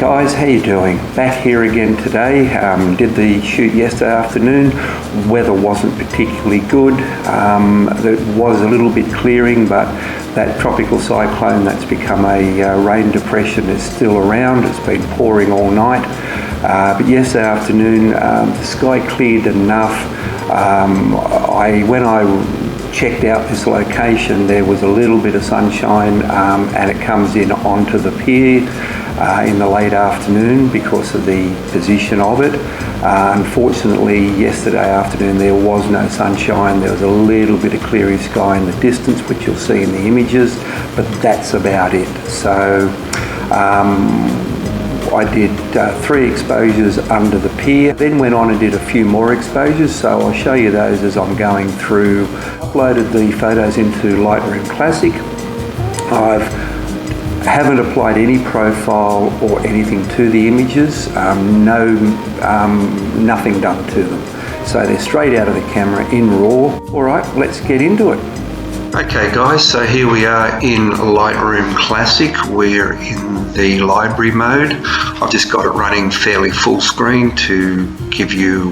guys, how you doing? Back here again today. Did the shoot yesterday afternoon. Weather wasn't particularly good. There was a little bit clearing, but that tropical cyclone that's become a rain depression is still around. It's been pouring all night. But yesterday afternoon, the sky cleared enough. When I checked out this location, there was a little bit of sunshine, and it comes in onto the pier in the late afternoon because of the position of it. Unfortunately, yesterday afternoon there was no sunshine. There was a little bit of cleary sky in the distance, which you'll see in the images, but that's about it. So I did 3 exposures under the pier, then went on and did a few more exposures, so I'll show you those as I'm going through. Uploaded the photos into Lightroom Classic. I haven't applied any profile or anything to the images, nothing done to them. So they're straight out of the camera in RAW. Alright, let's get into it. Okay guys, so here we are in Lightroom Classic. We're in the library mode. I've just got it running fairly full screen to give you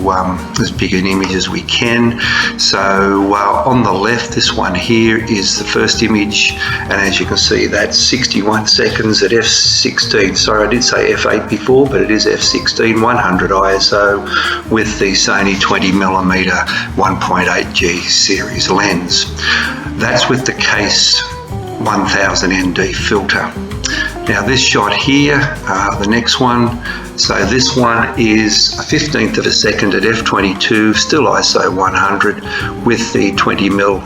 as big an image as we can. So on the left, this one here is the first image, and as you can see, that's 61 seconds at f16. Sorry, I did say f8 before, but it is f16, 100 ISO with the Sony 20mm 1.8G series lens. That's with the Kase 1000 ND filter. Now this shot here, the next one, so this one is a 15th of a second at f22, still ISO 100 with the 20mm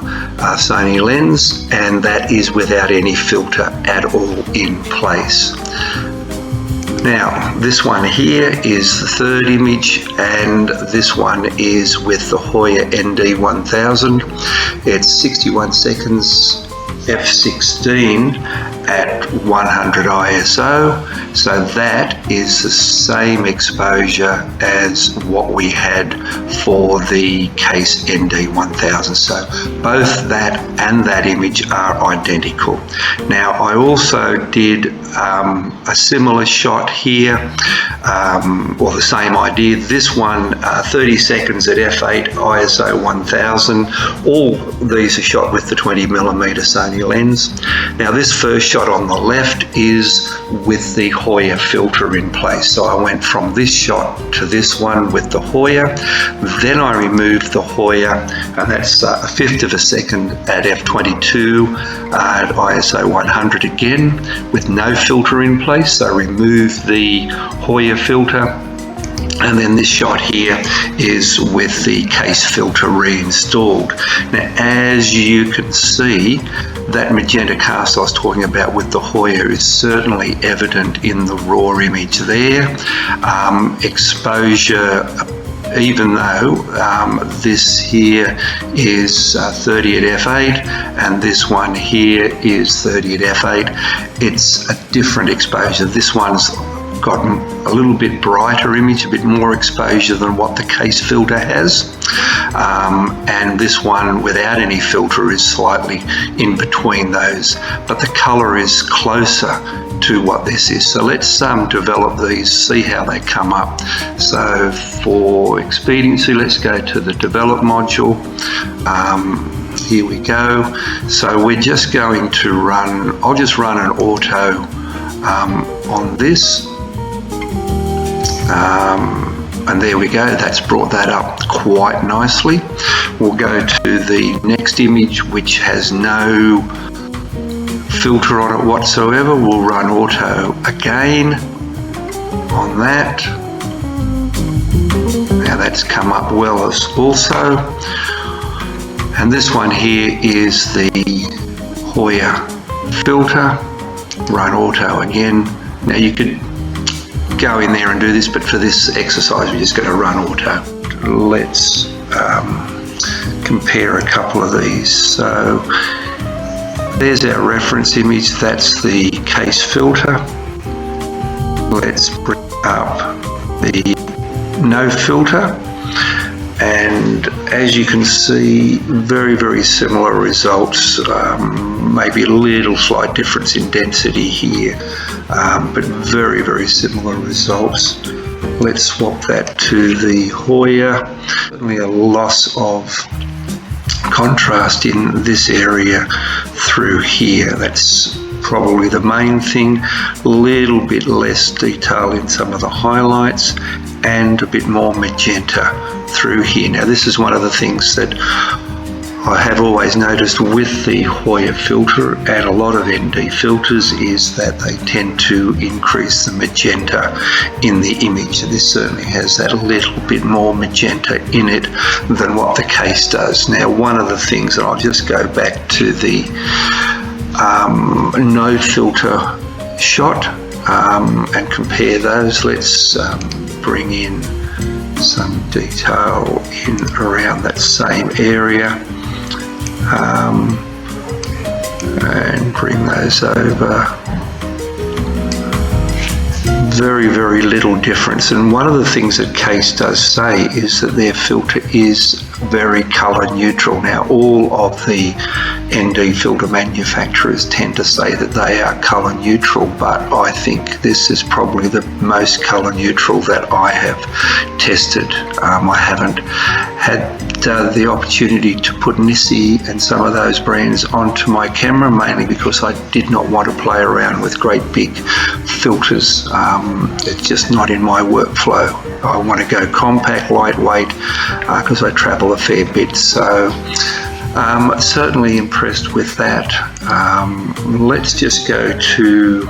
Sony lens, and that is without any filter at all in place. Now this one here is the third image, and this one is with the Hoya ND 1000. It's 61 seconds f16 at 100 ISO, so that is the same exposure as what we had for the Kase ND 1000. So both that and that image are identical. Now I also did a similar shot here, or the same idea. This one 30 seconds at f8 ISO 1000. All these are shot with the 20mm Sony lens. Now this first shot on the left is with the Hoya filter in place. So I went from this shot to this one with the Hoya, then I removed the Hoya, and that's a 1/5 of a second at f22 at ISO 100 again with no filter in place. So remove the Hoya filter. And then this shot here is with the Kase filter reinstalled. Now, as you can see, that magenta cast I was talking about with the Hoya is certainly evident in the raw image there. Exposure, even though this here is 30 at f8 and this one here is 30 at f8, it's a different exposure. This one's got a little bit brighter image, a bit more exposure than what the Kase filter has, and this one without any filter is slightly in between those, but the color is closer to what this is. So let's develop these, see how they come up. So for expediency, let's go to the develop module. Here we go. So we're just going to run, I'll just run an auto on this. And there we go, that's brought that up quite nicely. We'll go to the next image, which has no filter on it whatsoever. We'll run auto again on that. Now that's come up well as also. And this one here is the Hoya filter. Run auto again. Now you could go in there and do this, but for this exercise we're just going to run auto. Let's compare a couple of these. So there's our reference image, that's the Kase filter. Let's bring up the no filter. and as you can see, very similar results, maybe a little slight difference in density here, but very similar results. Let's swap that to the Hoya. Certainly a loss of contrast in this area through here. That's probably the main thing. A little bit less detail in some of the highlights and a bit more magenta through here. Now this is one of the things that I have always noticed with the Hoya filter and a lot of ND filters is that they tend to increase the magenta in the image. This certainly has that a little bit more magenta in it than what the Kase does. Now one of the things, and I'll just go back to the no filter shot and compare those. Let's bring in some detail in around that same area. And bring those over. Very little difference, and one of the things that Kase does say is that their filter is very color neutral. Now all of the ND filter manufacturers tend to say that they are color neutral, but I think this is probably the most color neutral that I have tested. I haven't had the opportunity to put Nissi and some of those brands onto my camera, mainly because I did not want to play around with great big filters. It's just not in my workflow. I want to go compact, lightweight, because I travel a fair bit. So certainly impressed with that. Let's just go to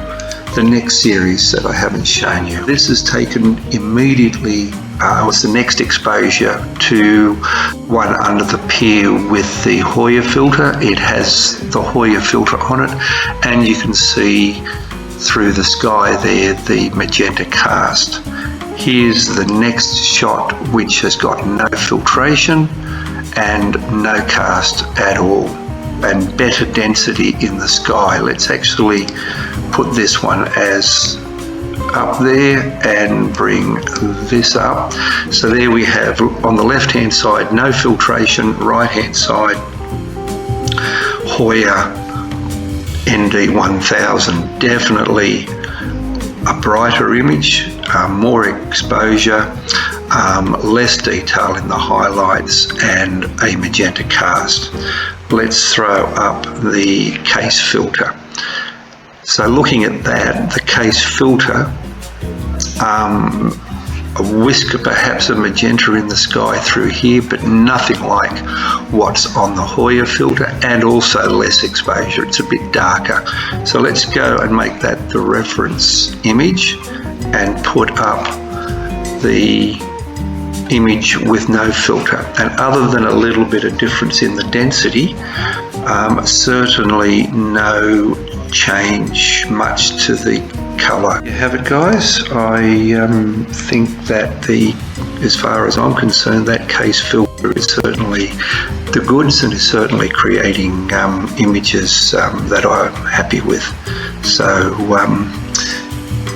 the next series that I haven't shown you. This is taken immediately, was the next exposure to one under the pier with the Hoya filter. It has the Hoya filter on it, and you can see through the sky there the magenta cast. Here's the next shot, which has got no filtration and no cast at all, and better density in the sky. Let's actually put this one as up there and bring this up. So there we have on the left hand side no filtration, right hand side Hoya ND 1000. Definitely a brighter image, more exposure, less detail in the highlights, and a magenta cast. Let's throw up the Kase filter. So looking at that, the Kase filter, a whisker perhaps of magenta in the sky through here, but nothing like what's on the Hoya filter, and also less exposure. It's a bit darker. So let's go and make that the reference image and put up the image with no filter. And other than a little bit of difference in the density, certainly no change much to the color. You have it, guys. I think that as far as I'm concerned, that Kase filter is certainly the goods and is certainly creating images that I'm happy with. So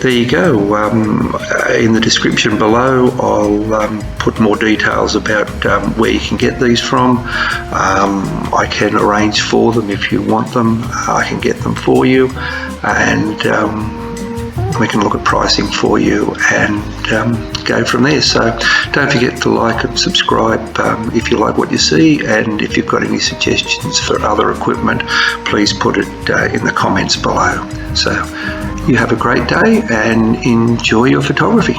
there you go. In the description below I'll put more details about where you can get these from. I can arrange for them if you want them. I can get them for you, and we can look at pricing for you and go from there. So don't forget to like and subscribe if you like what you see, and if you've got any suggestions for other equipment, please put it in the comments below. So you have a great day and enjoy your photography.